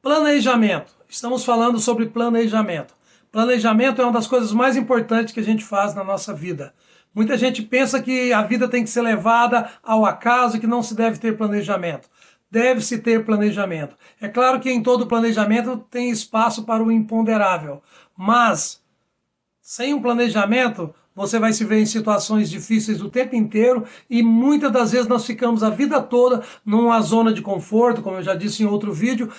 Planejamento. Estamos falando sobre planejamento. Planejamento é uma das coisas mais importantes que a gente faz na nossa vida. Muita gente pensa que a vida tem que ser levada ao acaso e que não se deve ter planejamento. Deve-se ter planejamento. É claro que em todo planejamento tem espaço para o imponderável, mas sem um planejamento você vai se ver em situações difíceis o tempo inteiro e muitas das vezes nós ficamos a vida toda numa zona de conforto, como eu já disse em outro vídeo,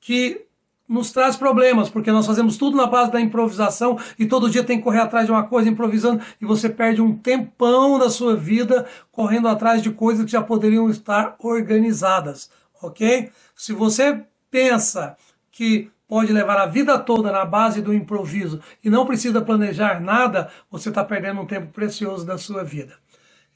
que nos traz problemas, porque nós fazemos tudo na base da improvisação e todo dia tem que correr atrás de uma coisa improvisando e você perde um tempão da sua vida correndo atrás de coisas que já poderiam estar organizadas, ok? Se você pensa que pode levar a vida toda na base do improviso e não precisa planejar nada, você está perdendo um tempo precioso da sua vida.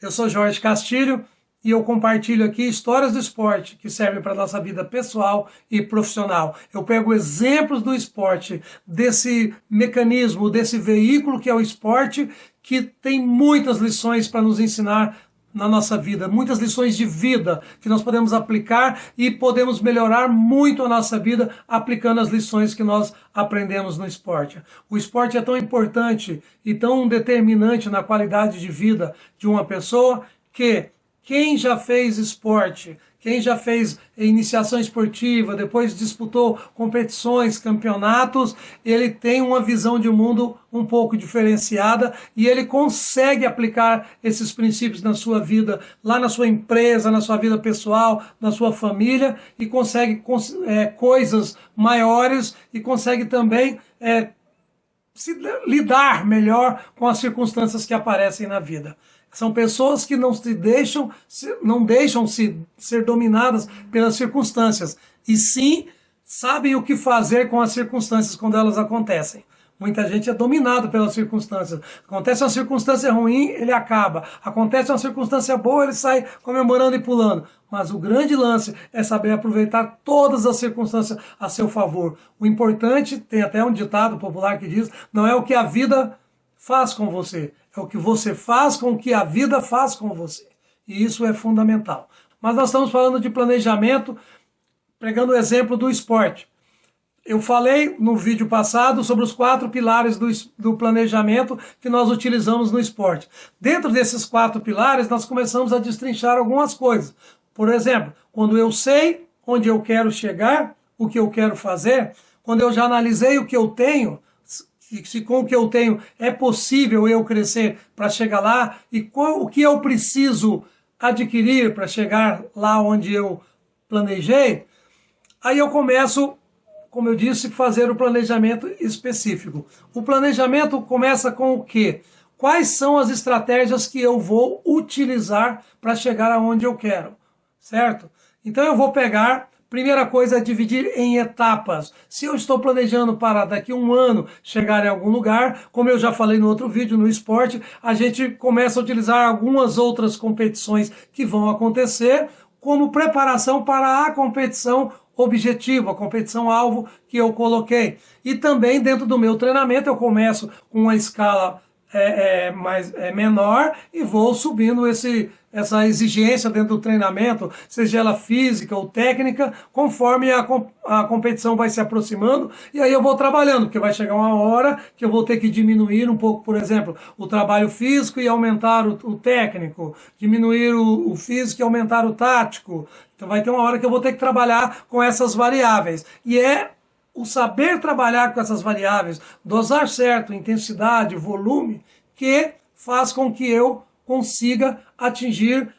Eu sou Jorge Castilho e eu compartilho aqui histórias do esporte que servem para a nossa vida pessoal e profissional. Eu pego exemplos do esporte, desse mecanismo, desse veículo que é o esporte, que tem muitas lições para nos ensinar na nossa vida, muitas lições de vida que nós podemos aplicar e podemos melhorar muito a nossa vida aplicando as lições que nós aprendemos no esporte. O esporte é tão importante e tão determinante na qualidade de vida de uma pessoa que quem já fez esporte, quem já fez iniciação esportiva, depois disputou competições, campeonatos, ele tem uma visão de mundo um pouco diferenciada e ele consegue aplicar esses princípios na sua vida, lá na sua empresa, na sua vida pessoal, na sua família e consegue coisas maiores e consegue também lidar melhor com as circunstâncias que aparecem na vida. São pessoas que não deixam-se ser dominadas pelas circunstâncias, e sim sabem o que fazer com as circunstâncias quando elas acontecem. Muita gente é dominado pelas circunstâncias. Acontece uma circunstância ruim, ele acaba. Acontece uma circunstância boa, ele sai comemorando e pulando. Mas o grande lance é saber aproveitar todas as circunstâncias a seu favor. O importante, tem até um ditado popular que diz, não é o que a vida faz com você, é o que você faz com o que a vida faz com você. E isso é fundamental. Mas nós estamos falando de planejamento, pegando o exemplo do esporte. Eu falei no vídeo passado sobre os 4 pilares do planejamento que nós utilizamos no esporte. Dentro desses 4 pilares, nós começamos a destrinchar algumas coisas. Por exemplo, quando eu sei onde eu quero chegar, o que eu quero fazer, quando eu já analisei o que eu tenho, se com o que eu tenho é possível eu crescer para chegar lá e o que eu preciso adquirir para chegar lá onde eu planejei, aí eu começo, como eu disse, fazer o planejamento específico. O planejamento começa com o quê? Quais são as estratégias que eu vou utilizar para chegar aonde eu quero, certo? Então eu vou pegar... Primeira coisa é dividir em etapas. Se eu estou planejando para daqui a um ano chegar em algum lugar, como eu já falei no outro vídeo, no esporte, a gente começa a utilizar algumas outras competições que vão acontecer como preparação para a competição objetivo, a competição alvo que eu coloquei. E também dentro do meu treinamento eu começo com uma escala menor e vou subindo essa exigência dentro do treinamento, seja ela física ou técnica, conforme a competição vai se aproximando, e aí eu vou trabalhando, porque vai chegar uma hora que eu vou ter que diminuir um pouco, por exemplo, o trabalho físico e aumentar o técnico, diminuir o físico e aumentar o tático. Então vai ter uma hora que eu vou ter que trabalhar com essas variáveis, e o saber trabalhar com essas variáveis, dosar certo, intensidade, volume, que faz com que eu consiga atingir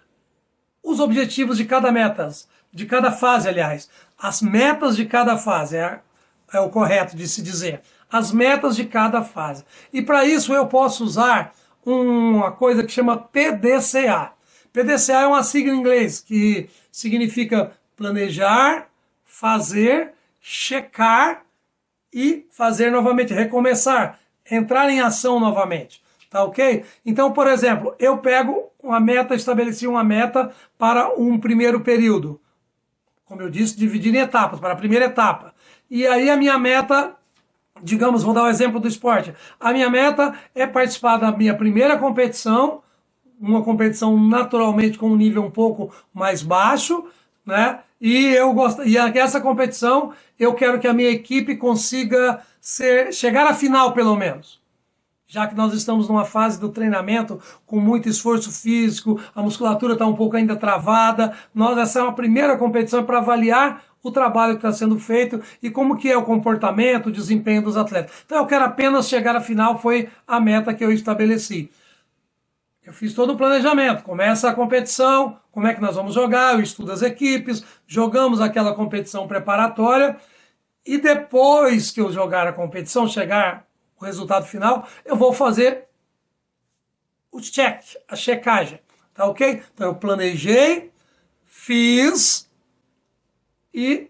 os objetivos de cada meta, de cada fase, aliás. As metas de cada fase, é o correto de se dizer. As metas de cada fase. E para isso eu posso usar uma coisa que chama PDCA. PDCA é uma sigla em inglês que significa planejar, fazer, checar e fazer novamente, recomeçar, entrar em ação novamente, tá ok? Então, por exemplo, eu pego uma meta, estabeleci uma meta para um primeiro período, como eu disse, dividir em etapas, para a primeira etapa, e aí a minha meta, digamos, vou dar o exemplo do esporte, a minha meta é participar da minha primeira competição, uma competição naturalmente com um nível um pouco mais baixo, né? E essa competição eu quero que a minha equipe consiga chegar à final, pelo menos. Já que nós estamos numa fase do treinamento com muito esforço físico, a musculatura está um pouco ainda travada, essa é uma primeira competição para avaliar o trabalho que está sendo feito e como que é o comportamento, o desempenho dos atletas. Então eu quero apenas chegar à final, foi a meta que eu estabeleci. Eu fiz todo o planejamento, começa a competição, como é que nós vamos jogar, eu estudo as equipes, jogamos aquela competição preparatória e depois que eu jogar a competição, chegar o resultado final, eu vou fazer o check, a checagem, tá ok? Então eu planejei, fiz e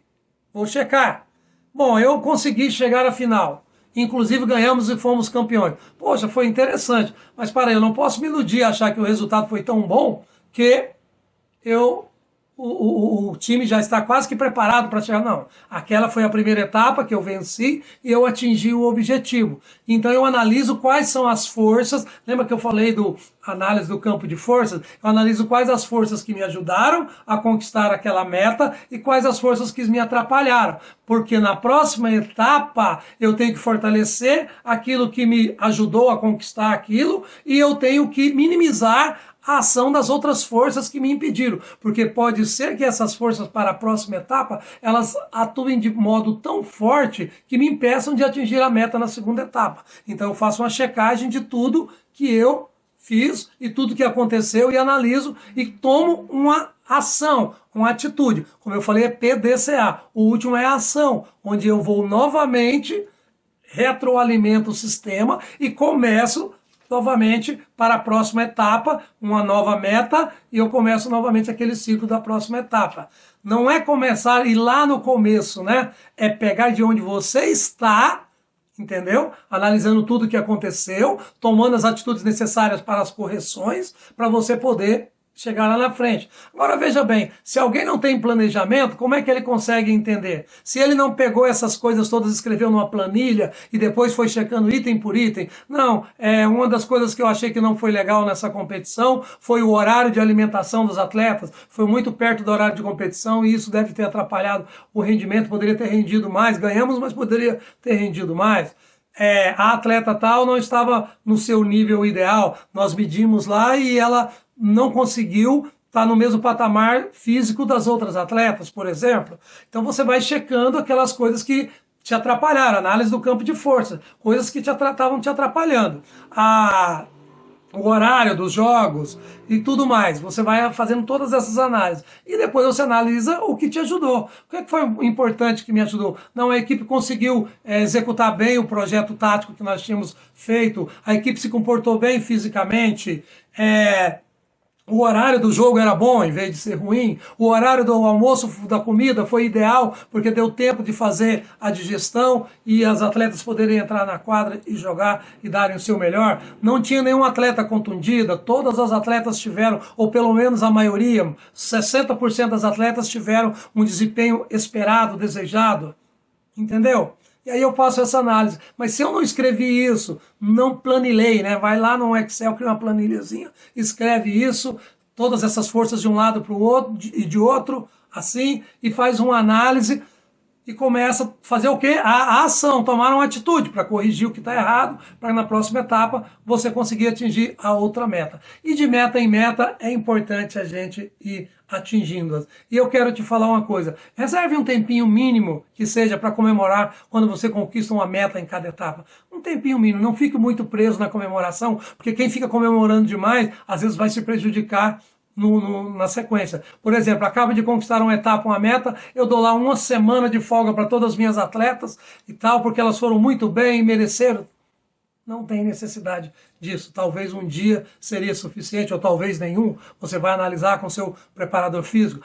vou checar. Bom, eu consegui chegar à final. Inclusive ganhamos e fomos campeões. Poxa, foi interessante. Mas para aí, eu não posso me iludir e achar que o resultado foi tão bom que o time já está quase que preparado para chegar. Não, aquela foi a primeira etapa que eu venci e eu atingi o objetivo. Então eu analiso quais são as forças. Lembra que eu falei do análise do campo de forças? Eu analiso quais as forças que me ajudaram a conquistar aquela meta e quais as forças que me atrapalharam. Porque na próxima etapa eu tenho que fortalecer aquilo que me ajudou a conquistar aquilo e eu tenho que minimizar a ação das outras forças que me impediram, porque pode ser que essas forças para a próxima etapa, elas atuem de modo tão forte que me impeçam de atingir a meta na segunda etapa. Então eu faço uma checagem de tudo que eu fiz e tudo que aconteceu e analiso e tomo uma ação, uma atitude. Como eu falei, é PDCA. O último é a ação, onde eu vou novamente, retroalimento o sistema e começo novamente para a próxima etapa, uma nova meta, e eu começo novamente aquele ciclo da próxima etapa. Não é começar e lá no começo, né? É pegar de onde você está, entendeu? Analisando tudo o que aconteceu, tomando as atitudes necessárias para as correções, para você poder chegar lá na frente. Agora veja bem, se alguém não tem planejamento, como é que ele consegue entender? Se ele não pegou essas coisas todas, escreveu numa planilha e depois foi checando item por item. Não, uma das coisas que eu achei que não foi legal nessa competição foi o horário de alimentação dos atletas. Foi muito perto do horário de competição e isso deve ter atrapalhado o rendimento, poderia ter rendido mais. Ganhamos, mas poderia ter rendido mais. A atleta tal não estava no seu nível ideal. Nós medimos lá e ela não conseguiu estar no mesmo patamar físico das outras atletas, por exemplo. Então você vai checando aquelas coisas que te atrapalharam, análise do campo de força, coisas que estavam te atrapalhando. O horário dos jogos e tudo mais. Você vai fazendo todas essas análises. E depois você analisa o que te ajudou. O que foi importante que me ajudou? Não, a equipe conseguiu executar bem o projeto tático que nós tínhamos feito, a equipe se comportou bem fisicamente, o horário do jogo era bom em vez de ser ruim. O horário do almoço, da comida, foi ideal porque deu tempo de fazer a digestão e as atletas poderem entrar na quadra e jogar e darem o seu melhor. Não tinha nenhum atleta contundida, todas as atletas tiveram, ou pelo menos a maioria, 60% das atletas tiveram um desempenho esperado, desejado. Entendeu? E aí eu faço essa análise. Mas se eu não escrevi isso, não planilhei, né? Vai lá no Excel, cria uma planilhazinha, escreve isso, todas essas forças de um lado para o outro e de outro, assim, e faz uma análise e começa a fazer o quê? A ação, tomar uma atitude para corrigir o que está errado, para na próxima etapa você conseguir atingir a outra meta. E de meta em meta é importante a gente ir atingindo-as. E eu quero te falar uma coisa, reserve um tempinho mínimo que seja para comemorar quando você conquista uma meta em cada etapa. Um tempinho mínimo, não fique muito preso na comemoração, porque quem fica comemorando demais, às vezes vai se prejudicar na sequência. Por exemplo, acabo de conquistar uma etapa, uma meta, eu dou lá uma semana de folga para todas as minhas atletas e tal, porque elas foram muito bem e mereceram. Não tem necessidade disso. Talvez um dia seria suficiente, ou talvez nenhum. Você vai analisar com seu preparador físico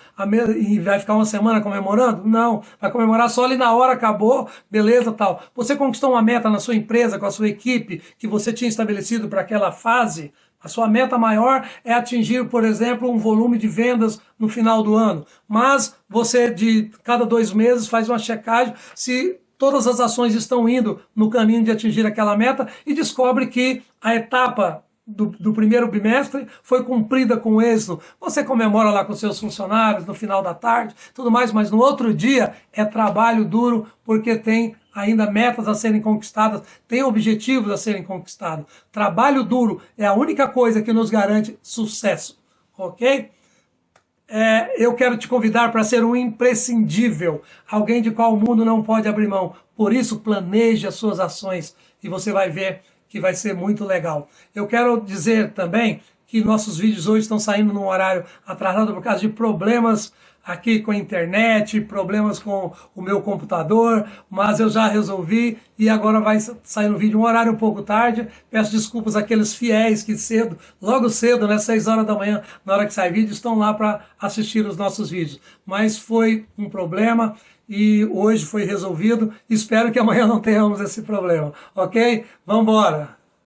e vai ficar uma semana comemorando? Não. Vai comemorar só ali na hora, acabou, beleza, tal. Você conquistou uma meta na sua empresa, com a sua equipe, que você tinha estabelecido para aquela fase. A sua meta maior é atingir, por exemplo, um volume de vendas no final do ano. Mas você, de cada 2 meses, faz uma checagem se todas as ações estão indo no caminho de atingir aquela meta e descobre que a etapa do primeiro bimestre foi cumprida com êxito. Você comemora lá com seus funcionários no final da tarde, tudo mais, mas no outro dia é trabalho duro, porque tem ainda metas a serem conquistadas, tem objetivos a serem conquistados. Trabalho duro é a única coisa que nos garante sucesso, ok? Eu quero te convidar para ser um imprescindível, alguém de qual o mundo não pode abrir mão. Por isso, planeje as suas ações e você vai ver que vai ser muito legal. Eu quero dizer também que nossos vídeos hoje estão saindo num horário atrasado por causa de problemas aqui com a internet, problemas com o meu computador, mas eu já resolvi e agora vai sair no vídeo um horário um pouco tarde. Peço desculpas àqueles fiéis que cedo, logo cedo, né, 6 horas da manhã, na hora que sai vídeo, estão lá para assistir os nossos vídeos. Mas foi um problema e hoje foi resolvido. Espero que amanhã não tenhamos esse problema, ok? Vamos embora!